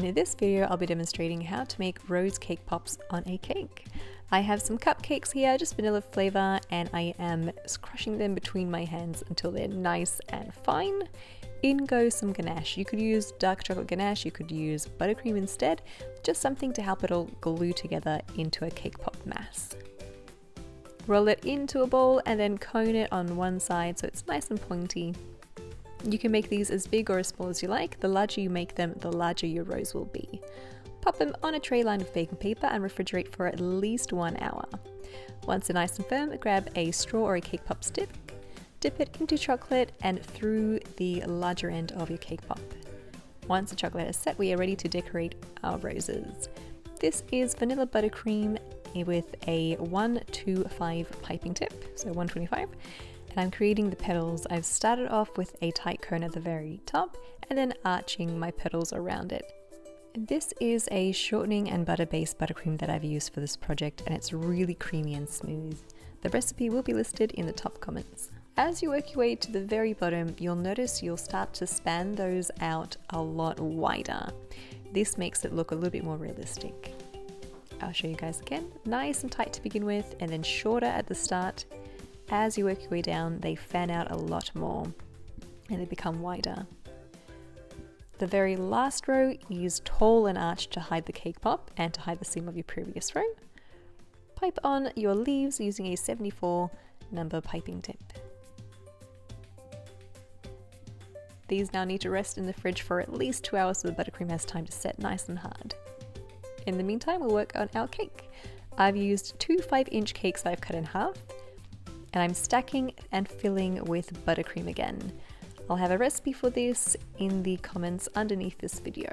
In this video, I'll be demonstrating how to make rose cake pops on a cake. I have some cupcakes here, just vanilla flavor, and I am crushing them between my hands until they're nice and fine. In goes some ganache. You could use dark chocolate ganache, you could use buttercream instead, just something to help it all glue together into a cake pop mass. Roll it into a bowl and then cone it on one side so it's nice and pointy. You can make these as big or as small as you like. The larger you make them, the larger your rose will be. Pop them on a tray lined with baking paper and refrigerate for at least 1 hour. Once they're nice and firm, grab a straw or a cake pop stick, dip it into chocolate and through the larger end of your cake pop. Once the chocolate is set, we are ready to decorate our roses. This is vanilla buttercream with a 125 piping tip, so 125. And I'm creating the petals. I've started off with a tight cone at the very top and then arching my petals around it. This is a shortening and butter-based buttercream that I've used for this project, and it's really creamy and smooth. The recipe will be listed in the top comments. As you work your way to the very bottom, you'll notice you'll start to span those out a lot wider. This makes it look a little bit more realistic. I'll show you guys again. Nice and tight to begin with, and then shorter at the start. As you work your way down, they fan out a lot more and they become wider. The very last row is tall and arched to hide the cake pop and to hide the seam of your previous row. Pipe on your leaves using a 74 number piping tip. These now need to rest in the fridge for at least 2 hours so the buttercream has time to set nice and hard. In the meantime, we'll work on our cake. I've used 2 5-inch cakes that I've cut in half, and I'm stacking and filling with buttercream again. I'll have a recipe for this in the comments underneath this video.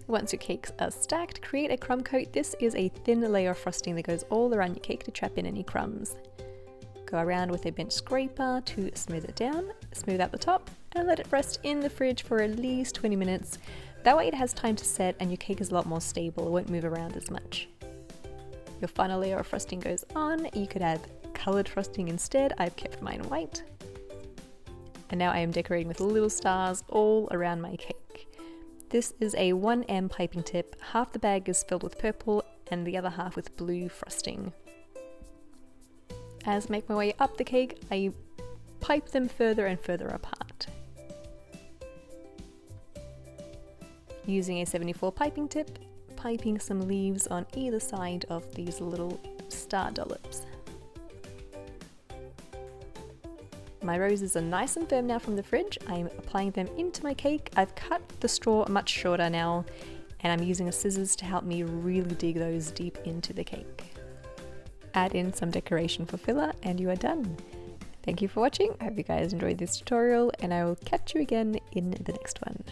Once your cakes are stacked, create a crumb coat. This is a thin layer of frosting that goes all around your cake to trap in any crumbs. Go around with a bench scraper to smooth it down, smooth out the top, and let it rest in the fridge for at least 20 minutes. That way it has time to set and your cake is a lot more stable, it won't move around as much. Your final layer of frosting goes on. You could have coloured frosting instead. I've kept mine white. And now I am decorating with little stars all around my cake. This is a 1M piping tip. Half the bag is filled with purple and the other half with blue frosting. As I make my way up the cake, I pipe them further and further apart. Using a 74 piping tip, piping some leaves on either side of these little star dollops. My roses are nice and firm now from the fridge. I'm applying them into my cake. I've cut the straw much shorter now, and I'm using a scissors to help me really dig those deep into the cake. Add in some decoration for filler and you are done. Thank you for watching. I hope you guys enjoyed this tutorial, and I will catch you again in the next one.